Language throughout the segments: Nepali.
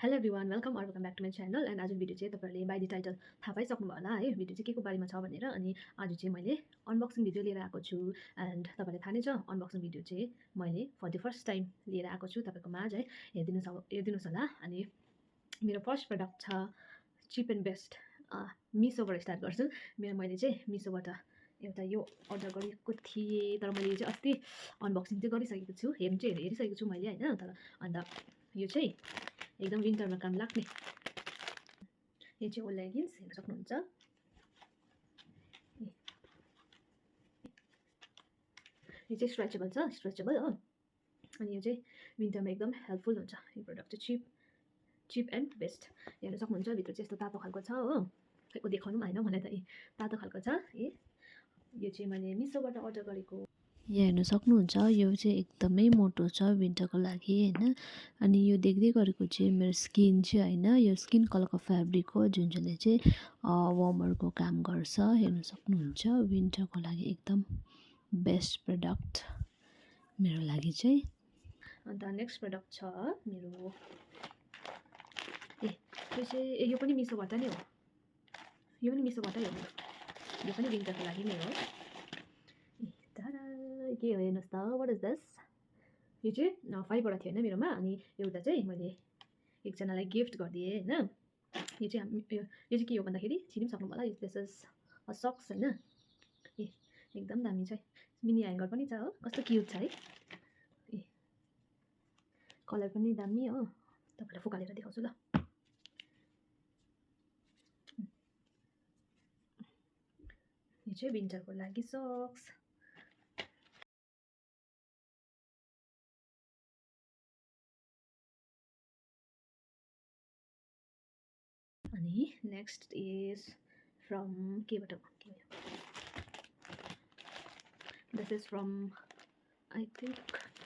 Hello everyone welcome back to my channel and आजको भिडियो चाहिँ तपाईँहरूले बाई द टाइटल थाहा पाइसक्नुभयो होला है भिडियो चाहिँ के को बारेमा छ भनेर। अनि आज चाहिँ मैले अनबक्सिङ भिडियो लिएर आएको छु एन्ड तपाईँलाई थाहा नै छ अनबक्सिङ भिडियो चाहिँ मैले फर द फर्स्ट टाइम लिएर आएको छु तपाईँको माझ है। हेरिदिनुहोस् होला। अनि मेरो फर्स्ट प्रडक्ट छ चिप एन्ड बेस्ट। मिसोबाट स्टार्ट गर्छु। मैले चाहिँ मिसोबाट एउटा यो अर्डर गरेको थिएँ, तर मैले चाहिँ अस्ति अनबक्सिङ चाहिँ गरिसकेको छु। हेरिसकेको छु मैले होइन। तर अन्त यो चाहिँ एकदम विन्टरमा काम लाग्ने यो चाहिँ ओल लेगिन्स हेर्न सक्नुहुन्छ। यो चाहिँ स्ट्रेचेबल हो। अनि यो चाहिँ विन्टरमा एकदम हेल्पफुल हुन्छ। यो प्रडक्ट चाहिँ चिप एन्ड बेस्ट हेर्न सक्नुहुन्छ। भित्र चाहिँ यस्तो तातो खालको छ हो। खै देखाउनु पनि होइन मलाई त तातो खालको छ। यो चाहिँ मैले मिसोबाट अर्डर गरेको। यहाँ हेर्न सक्नुहुन्छ यो चाहिँ एकदमै मोटो छ विन्टरको लागि होइन। अनि यो देख्दै गरेको चाहिँ मेरो स्किन चाहिँ होइन, यो स्किन कलरको फ्याब्रिक हो जुन चाहिँले चाहिँ वार्मरको काम गर्छ। हेर्न सक्नुहुन्छ विन्टरको लागि एकदम बेस्ट प्रडक्ट मेरो लागि चाहिँ। अन्त नेक्स्ट प्रडक्ट छ मेरो यो चाहिँ यो पनि मिसोबाट नै हो। यो पनि मिसोबाटै हो। यो पनि विन्टरको लागि नै हो। के हो हेर्नुहोस् त, वाट इज दिस। यो चाहिँ 5वटा थियो होइन मेरोमा। अनि एउटा चाहिँ मैले एकजनालाई गिफ्ट गरिदिएँ होइन। यो चाहिँ के हो भन्दाखेरि चिनि पनि सक्नु होला। दिस इज अ सक्स होइन। एकदम दामी छ। मिनी ह्याङ्गर पनि छ हो। कस्तो क्युट छ है। कलर पनि दामी हो। तपाईँलाई फुकालेर देखाउँछु ल। यो चाहिँ विन्टरको लागि सक्स। अनि नेक्स्ट इज फ्रम केबाट this is from I think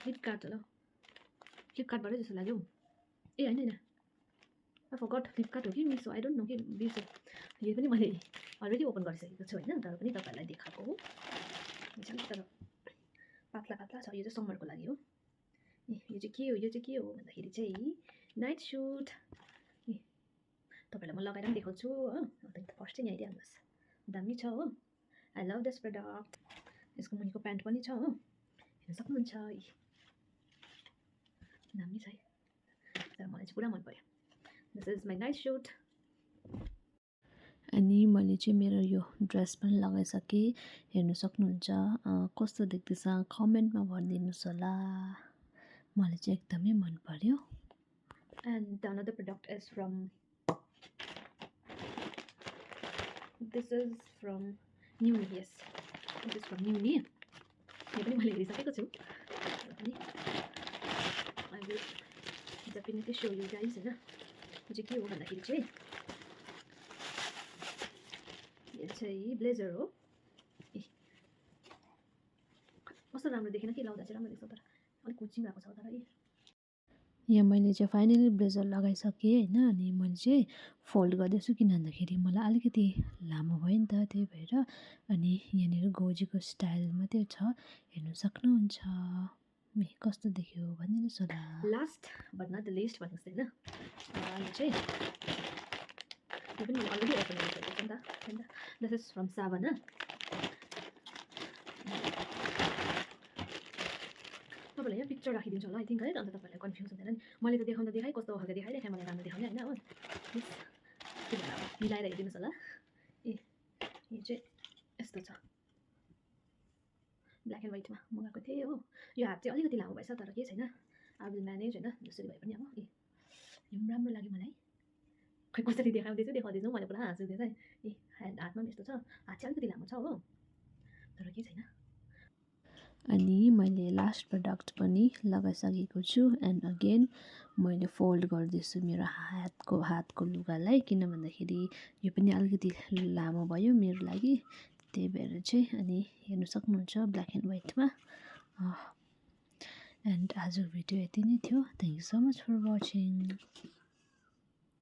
फ्लिपकार्टबाटै जस्तो लाग्यो। होइन आई फरगट फ्लिपकार्ट हो कि मिसो, आई डोन्ट नो कि बिर्सेँ। यो पनि मैले अलरेडी ओपन गरिसकेको छु होइन, तर पनि तपाईँहरूलाई देखाएको हो। तर पातला छ। यो चाहिँ समरको लागि हो। यो चाहिँ के हो भन्दाखेरि चाहिँ नाइट सुट। तपाईँलाई म लगाएर पनि देखाउँछु हो। फर्स्ट चाहिँ यहाँ हेरिहाल्नुहोस्, दामी छ हो। I love this product. यसको मुनिको प्यान्ट पनि छ हो, हेर्न सक्नुहुन्छ। दामी छ है, तर मलाई चाहिँ पुरा मन पर्यो। This is my night suit. अनि मैले चाहिँ मेरो यो ड्रेस पनि लगाइसकेँ। हेर्न सक्नुहुन्छ कस्तो देख्दैछ कमेन्टमा भनिदिनुहोस् होला। मलाई चाहिँ एकदमै मन पर्यो। And another product is from this is from न्युनी। यस, दिस इज फ्रम न्युनी। यो पनि मैले हेरिसकेको छु। I will definitely show you guys होइन। यो चाहिँ के हो भन्दाखेरि चाहिँ यो चाहिँ ब्लेजर हो। कस्तो राम्रो देखेन कि, लाउँदा चाहिँ राम्रो देख्छ तर अलिक कुचिङ भएको छ। तर यहाँ मैले चाहिँ फाइनली ब्लेजर लगाइसकेँ होइन। अनि मैले चाहिँ फोल्ड गर्दैछु किन भन्दाखेरि मलाई अलिकति लामो भयो नि त, त्यही भएर। अनि यहाँनिर गोजीको स्टाइल मात्रै छ, हेर्नु सक्नुहुन्छ। कस्तो देख्यो भनिदिनुहोस् होला। Last but not the least भन्नुहोस् होइन। यो चाहिँ यो पनि अलरेडी ओपन गरिसकेको छु नि त। दिस इज फ्रम साबना। तपाईँलाई यहाँ पिक्चर राखिदिन्छु होला आई थिङ्क है। अन्त तपाईँलाई कन्फ्युज हुँदैन नि। मैले त देखाउँदा देखाएँ, कस्तो खालको देखाइरहेको मलाई राम्रो देखाउने होइन हो। मिलाएर हेरिदिनुहोस् होला। यो चाहिँ यस्तो छ, ब्ल्याक एन्ड व्हाइटमा मगाएको थिएँ हो। यो हात चाहिँ अलिकति लामो भएछ, तर केही छैन, आई विल म्यानेज होइन। जसरी भए पनि अब यो पनि राम्रो लाग्यो मलाई। खै कसरी देखाउँदैछु मैले पुरा हाँस उठ्दैछ है। हातमा पनि यस्तो छ, हात चाहिँ अलिकति लामो छ हो, तर केही छैन। अनि मैले लास्ट प्रडक्ट पनि लगाइसकेको छु। एन्ड अगेन मैले फोल्ड गर्दैछु मेरो हातको लुगालाई, किन भन्दाखेरि यो पनि अलिकति लामो भयो मेरो लागि, त्यही भएर चाहिँ। अनि हेर्नु सक्नुहुन्छ ब्ल्याक एन्ड व्हाइटमा। एन्ड आजको भिडियो यति नै थियो। Thank you so much for watching.